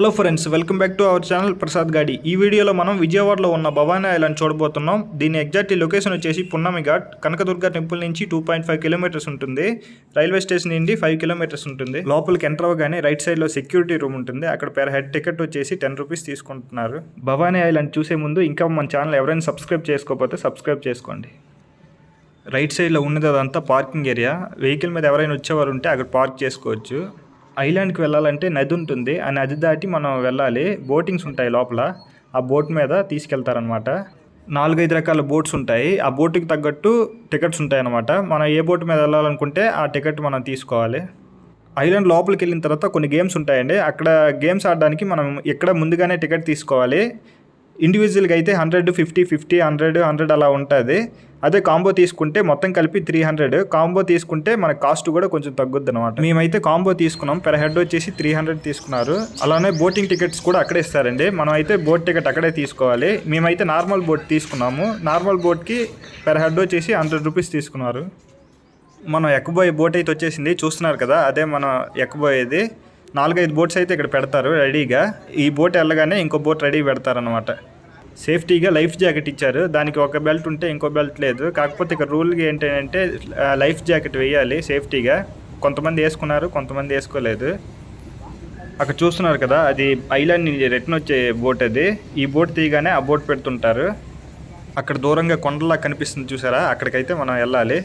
Hello friends, welcome back to our channel Prasad గాడి. ఈ వీడియోలో మనం విజయవాడలో ఉన్న భవానీ ఐలాండ్ చూడబోతున్నాం. దీని ఎగ్జాక్ట్ లొకేషన్ వచ్చేసి పున్నమి ఘాట్, కనకదుర్గ టెంపుల్ నుంచి 2.5 కిలోమీటర్స్ ఉంటుంది. రైల్వే స్టేషన్ నుండి 5 కిలోమీటర్స్ ఉంటుంది. లోపలికి ఎంటర్ అవ్వగానే రైట్ సైడ్లో సెక్యూరిటీ రూమ్ ఉంటుంది. అక్కడ పెర్ హెడ్ టికెట్ వచ్చేసి 10 రూపీస్ తీసుకుంటున్నారు. భవానీ ఐలాండ్ చూసే ముందు ఇంకా మన ఛానల్ ఎవరైనా సబ్స్క్రైబ్ చేసుకోకపోతే సబ్స్క్రైబ్ చేసుకోండి. రైట్ సైడ్లో ఉన్నది అదంతా పార్కింగ్ ఏరియా. వెహికల్ మీద ఎవరైనా వచ్చేవారు ఉంటే అక్కడ పార్క్ చేసుకోవచ్చు. ఐలాండ్కి వెళ్ళాలంటే నది ఉంటుంది. ఆ నది దాటి మనం వెళ్ళాలి. బోటింగ్స్ ఉంటాయి లోపల. ఆ బోట్ మీద తీసుకెళ్తారనమాట. 4-5 రకాల బోట్స్ ఉంటాయి. ఆ బోట్కి తగ్గట్టు టికెట్స్ ఉంటాయి అన్నమాట. మనం ఏ బోట్ మీద వెళ్ళాలనుకుంటే ఆ టికెట్ మనం తీసుకోవాలి. ఐలాండ్ లోపలికి వెళ్ళిన తర్వాత కొన్ని గేమ్స్ ఉంటాయండి. అక్కడ గేమ్స్ ఆడడానికి మనం ఇక్కడ ముందుగానే టికెట్ తీసుకోవాలి. ఇండివిజువల్గా అయితే 100, 50, 50, 100 అలా ఉంటుంది. అదే కాంబో తీసుకుంటే మొత్తం కలిపి 300. కాంబో తీసుకుంటే మన కాస్ట్ కూడా కొంచెం తగ్గుద్ది అనమాట. మేమైతే కాంబో తీసుకున్నాం. పెర్ హెడ్ వచ్చేసి 300 తీసుకున్నారు. అలానే బోటింగ్ టికెట్స్ కూడా అక్కడే ఇస్తారండి. మనం అయితే బోట్ టికెట్ అక్కడే తీసుకోవాలి. మేమైతే నార్మల్ బోట్ తీసుకున్నాము. నార్మల్ బోట్కి పెర్ హెడ్ వచ్చేసి 100 రూపీస్ తీసుకున్నారు. మనం ఎక్కబోయే బోట్ అయితే వచ్చేసింది, చూస్తున్నారు కదా, అదే మనం ఎక్కబోయేది. 4-5 బోట్స్ అయితే ఇక్కడ పెడతారు రెడీగా. ఈ బోట్ వెళ్ళగానే ఇంకో బోట్ రెడీ పెడతారనమాట. సేఫ్టీగా లైఫ్ జాకెట్ ఇచ్చారు. దానికి ఒక బెల్ట్ ఉంటే ఇంకో బెల్ట్ లేదు. కాకపోతే ఇక్కడ రూల్ ఏంటంటే లైఫ్ జాకెట్ వేయాలి సేఫ్టీగా. కొంతమంది వేసుకున్నారు, కొంతమంది వేసుకోలేదు. అక్కడ చూస్తున్నారు కదా, అది ఐలాండ్ నుంచి రిటర్న్ వచ్చే బోట్. అది ఈ బోట్ తీయగానే ఆ బోట్ పెడుతుంటారు. అక్కడ దూరంగా కొండలా కనిపిస్తుంది చూసారా, అక్కడికైతే మనం వెళ్ళాలి.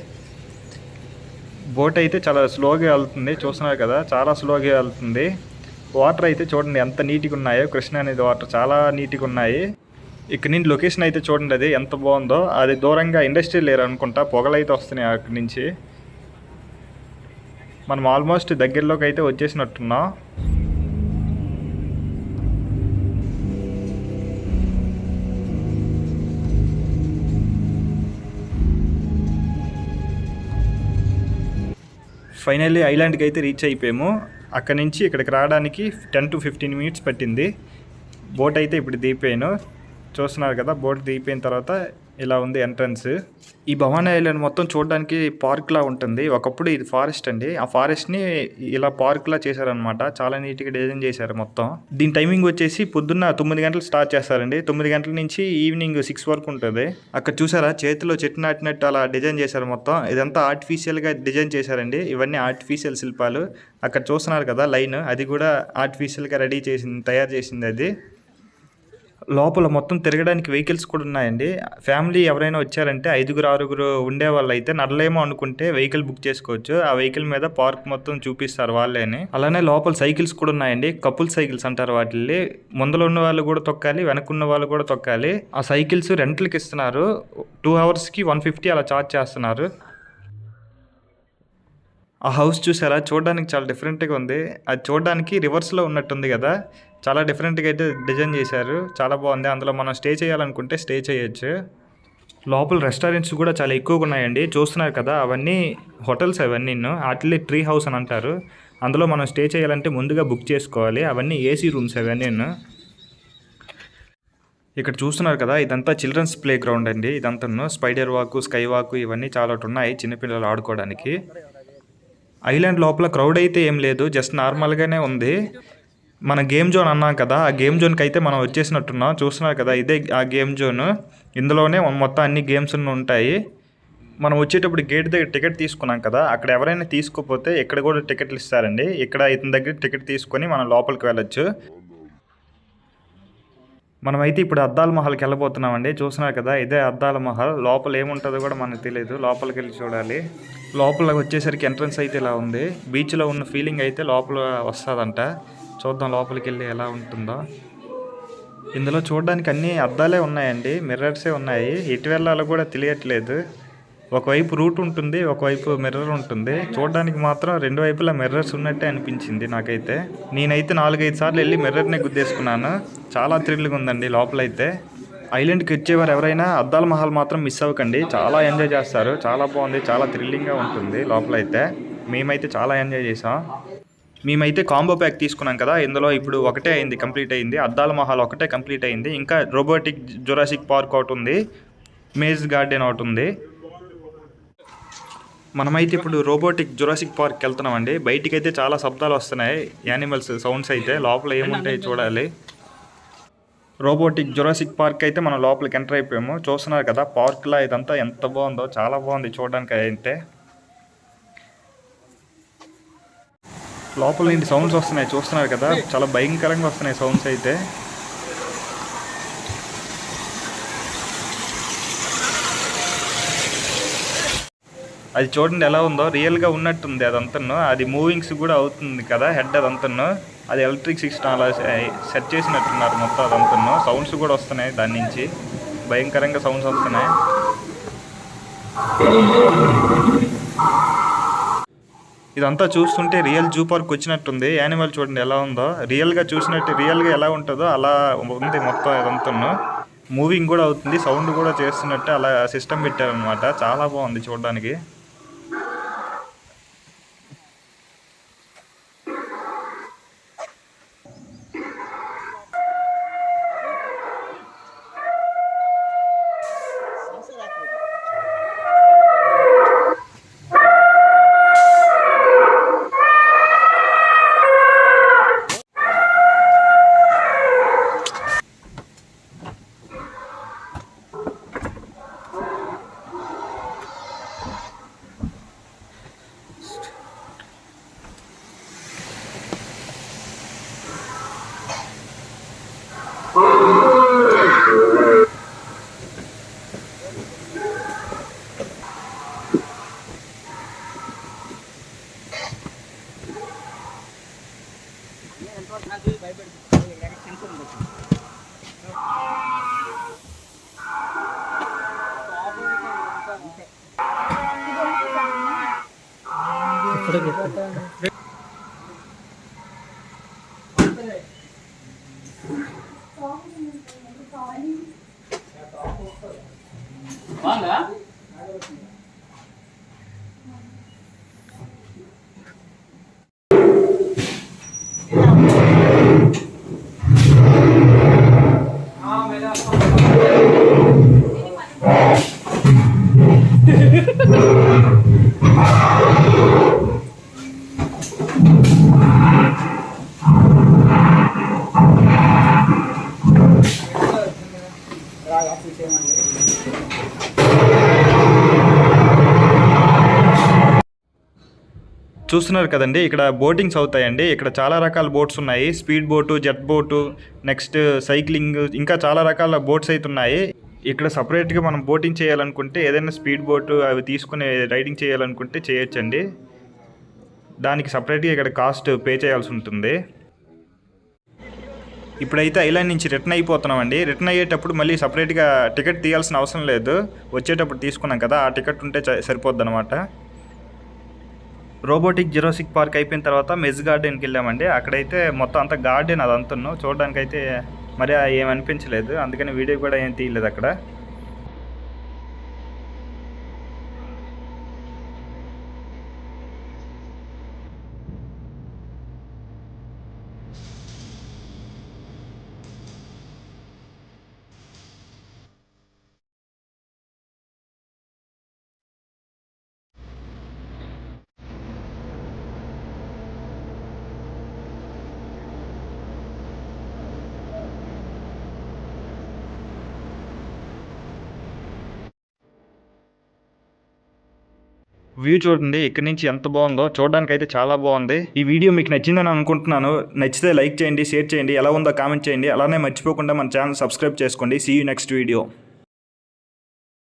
బోట్ అయితే చాలా స్లోగా వెళ్తుంది, చూస్తున్నారు కదా, చాలా స్లోగా వెళ్తుంది. వాటర్ అయితే చూడండి ఎంత నీట్గా ఉన్నాయో. కృష్ణ అనేది వాటర్ చాలా నీట్గా ఉన్నాయి. ఇక్కడ నుంచి లొకేషన్ అయితే చూడండి, అది ఎంత బాగుందో. అది దూరంగా ఇండస్ట్రియల్ ఏరియా అనుకుంటా, పొగలైతే వస్తున్నాయి అక్కడి నుంచి. మనం ఆల్మోస్ట్ దగ్గరలోకి అయితే వచ్చేసినట్టున్నాం. ఫైనల్లీ ఐలాండ్కి అయితే రీచ్ అయిపోయాము. అక్కడి నుంచి ఇక్కడికి రావడానికి 10 to 15 మినిట్స్ పట్టింది. బోట్ అయితే ఇప్పుడు దిగిపోయాను. చూస్తున్నారు కదా, బోట్ దిగిపోయిన తర్వాత ఇలా ఉంది ఎంట్రన్స్. ఈ భవానీ ఐలాండ్ మొత్తం చూడడానికి పార్క్లా ఉంటుంది. ఒకప్పుడు ఇది ఫారెస్ట్ అండి. ఆ ఫారెస్ట్ని ఇలా పార్క్లా చేశారనమాట. చాలా నీట్గా డిజైన్ చేశారు మొత్తం. దీని టైమింగ్ వచ్చేసి పొద్దున్న 9 గంటలు స్టార్ట్ చేస్తారండి. 9 గంటల నుంచి ఈవినింగ్ 6 వరకు ఉంటుంది. అక్కడ చూసారా, చేతిలో చెట్టు నాటినట్టు అలా డిజైన్ చేశారు మొత్తం. ఇదంతా ఆర్టిఫిషియల్గా డిజైన్ చేశారండి. ఇవన్నీ ఆర్టిఫిషియల్ శిల్పాలు. అక్కడ చూస్తున్నారు కదా లైన్, అది కూడా ఆర్టిఫిషియల్గా రెడీ చేసింది, తయారు చేసింది అది. లోపల మొత్తం తిరగడానికి వెహికల్స్ కూడా ఉన్నాయండి. ఫ్యామిలీ ఎవరైనా వచ్చారంటే 5-6 ఉండేవాళ్ళు అయితే నడలేమో అనుకుంటే వెహికల్ బుక్ చేసుకోవచ్చు. ఆ వెహికల్ మీద పార్క్ మొత్తం చూపిస్తారు వాళ్ళేని. అలానే లోపల సైకిల్స్ కూడా ఉన్నాయండి. కపుల్ సైకిల్స్ అంటారు వాటిని. ముందర ఉన్న వాళ్ళు కూడా తొక్కాలి, వెనకున్న వాళ్ళు కూడా తొక్కాలి. ఆ సైకిల్స్ రెంట్లకి ఇస్తున్నారు. 2 అవర్స్కి 150 అలా ఛార్జ్ చేస్తున్నారు. ఆ హౌస్ చూసారా, చూడడానికి చాలా డిఫరెంట్గా ఉంది. అది చూడడానికి రివర్స్లో ఉన్నట్టుంది కదా, చాలా డిఫరెంట్గా అయితే డిజైన్ చేశారు. చాలా బాగుంది. అందులో మనం స్టే చేయాలనుకుంటే స్టే చేయొచ్చు. లోపల రెస్టారెంట్స్ కూడా చాలా ఎక్కువగా ఉన్నాయండి. చూస్తున్నారు కదా, అవన్నీ హోటల్స్. అవన్నీ వాటిని ట్రీ హౌస్ అని అంటారు. అందులో మనం స్టే చేయాలంటే ముందుగా బుక్ చేసుకోవాలి. అవన్నీ ఏసీ రూమ్స్ అవన్నీ. ఇక్కడ చూస్తున్నారు కదా, ఇదంతా చిల్డ్రన్స్ ప్లే గ్రౌండ్ అండి. ఇదంతా స్పైడర్ వాక్, స్కై వాక్ ఇవన్నీ చాలా ఉన్నాయి చిన్నపిల్లలు ఆడుకోవడానికి. ఐలాండ్ లోపల క్రౌడ్ అయితే ఏం లేదు, జస్ట్ నార్మల్గానే ఉంది. మన గేమ్ జోన్ అన్నాం కదా, ఆ గేమ్ జోన్కి అయితే మనం వచ్చేసినట్టున్నాం. చూస్తున్నారు కదా, ఇదే ఆ గేమ్ జోన్. ఇందులోనే మొత్తం అన్ని గేమ్స్ ఉంటాయి. మనం వచ్చేటప్పుడు గేట్ దగ్గర టికెట్ తీసుకున్నాం కదా, అక్కడ ఎవరైనా తీసుకోకపోతే ఇక్కడ కూడా టికెట్లు ఇస్తారండి. ఇక్కడ ఇతని దగ్గర టికెట్ తీసుకొని మనం లోపలికి వెళ్ళొచ్చు. మనమైతే ఇప్పుడు అద్దాల మహల్కి వెళ్ళబోతున్నామండి. చూస్తున్నారు కదా, ఇదే అద్దాల మహల్. లోపల ఏముంటుందో కూడా మనకు తెలియదు, లోపలికి వెళ్ళి చూడాలి. లోపలికి వచ్చేసరికి ఎంట్రన్స్ అయితే ఇలా ఉంది. బీచ్లో ఉన్న ఫీలింగ్ అయితే లోపల వస్తుందంట. చూద్దాం లోపలికి వెళ్ళి ఎలా ఉంటుందో. ఇందులో చూడడానికి అన్ని అద్దాలే ఉన్నాయండి, మిర్రర్సే ఉన్నాయి. ఎటు వెళ్ళాలో కూడా తెలియట్లేదు. ఒకవైపు రూట్ ఉంటుంది, ఒకవైపు మిర్రర్ ఉంటుంది. చూడడానికి మాత్రం 2 వైపులా మిర్రర్స్ ఉన్నట్టే అనిపించింది నాకైతే. నేనైతే 4-5 సార్లు వెళ్ళి మిర్రర్నే గుద్దేసుకున్నాను. చాలా థ్రిల్గా ఉందండి లోపలైతే. ఐలాండ్కి వచ్చేవారు ఎవరైనా అద్దాల మహల్ మాత్రం మిస్ అవ్వకండి. చాలా ఎంజాయ్ చేస్తారు. చాలా బాగుంది, చాలా థ్రిల్లింగ్గా ఉంటుంది లోపలైతే. మేమైతే చాలా ఎంజాయ్ చేసాం. మేమైతే కాంబో ప్యాక్ తీసుకున్నాం కదా, ఇందులో ఇప్పుడు ఒకటే అయింది, కంప్లీట్ అయింది. అద్దాల మహల్ ఒకటే కంప్లీట్ అయింది. ఇంకా రోబోటిక్ జురాసిక్ పార్క్ ఒకటి ఉంది, మేజ్ గార్డెన్ ఒకటి ఉంది. మనమైతే ఇప్పుడు రోబోటిక్ జురాసిక్ పార్క్ వెళ్తున్నామండి. బయటికి అయితే చాలా శబ్దాలు వస్తున్నాయి, యానిమల్స్ సౌండ్స్ అయితే. లోపల ఏముంటాయి చూడాలి. రోబోటిక్ జురాసిక్ పార్క్ అయితే మనం లోపలికి ఎంటర్ అయిపోయాము. చూస్తున్నారు కదా పార్క్లా ఇదంతా ఎంత బాగుందో, చాలా బాగుంది చూడడానికి. అయితే లోపల నుండి సౌండ్స్ వస్తున్నాయి, చూస్తున్నారు కదా, చాలా భయంకరంగా వస్తున్నాయి సౌండ్స్ అయితే. అది చూడండి ఎలా ఉందో, రియల్గా ఉన్నట్టుంది అదంతను. అది మూవింగ్స్ కూడా అవుతుంది కదా హెడ్ అదంతను. అది ఎలక్ట్రిక్ సిస్టమ్ అలా సెట్ చేసినట్టున్నారు మొత్తం అదంతను. సౌండ్స్ కూడా వస్తున్నాయి దాని నుంచి, భయంకరంగా సౌండ్స్ వస్తున్నాయి. ఇదంతా చూస్తుంటే రియల్ జూ పార్క్ వచ్చినట్టుంది. యానిమల్ చూడండి ఎలా ఉందో, రియల్గా చూసినట్టు రియల్గా ఎలా ఉంటుందో అలా ఉంది మొత్తం ఇదంతను. మూవింగ్ కూడా అవుతుంది, సౌండ్ కూడా చేస్తున్నట్టు అలా సిస్టమ్ పెట్టారనమాట. చాలా బాగుంది చూడడానికి. చూస్తున్నారు కదండి, ఇక్కడ బోటింగ్స్ అవుతాయండి. ఇక్కడ చాలా రకాల బోట్స్ ఉన్నాయి. Speed boat, jet boat, next cycling, ఇంకా చాలా రకాల బోట్స్ అయితే ఉన్నాయి. ఇక్కడ సపరేట్గా మనం బోటింగ్ చేయాలనుకుంటే, ఏదైనా స్పీడ్ బోటు అవి తీసుకుని రైడింగ్ చేయాలనుకుంటే చేయొచ్చండి. దానికి సపరేట్గా ఇక్కడ కాస్ట్ పే చేయాల్సి ఉంటుంది. ఇప్పుడైతే ఐలాండ్ నుంచి రిటర్న్ అయిపోతున్నామండి. రిటర్న్ అయ్యేటప్పుడు మళ్ళీ సపరేట్గా టికెట్ తీయాల్సిన అవసరం లేదు. వచ్చేటప్పుడు తీసుకున్నాం కదా, ఆ టికెట్ ఉంటే సరిపోద్ది అనమాట. రోబోటిక్ జురాసిక్ పార్క్ అయిపోయిన తర్వాత మెజ్ గార్డెన్కి వెళ్ళామండి. అక్కడైతే మొత్తం అంతా గార్డెన్ అదంతా చూడడానికి అయితే మరి ఏమనిపించలేదు, అందుకని వీడియో కూడా ఏం తీయలేదు అక్కడ. వ్యూ చూడండి ఇక్కడ నుంచి ఎంత బాగుందో, చూడడానికి అయితే చాలా బాగుంది. ఈ వీడియో మీకు నచ్చిందని అనుకుంటున్నాను. నచ్చితే లైక్ చేయండి, షేర్ చేయండి, ఎలా ఉందో కామెంట్ చేయండి. అలానే మర్చిపోకుండా మన ఛానల్ సబ్స్క్రైబ్ చేసుకోండి. See you next video.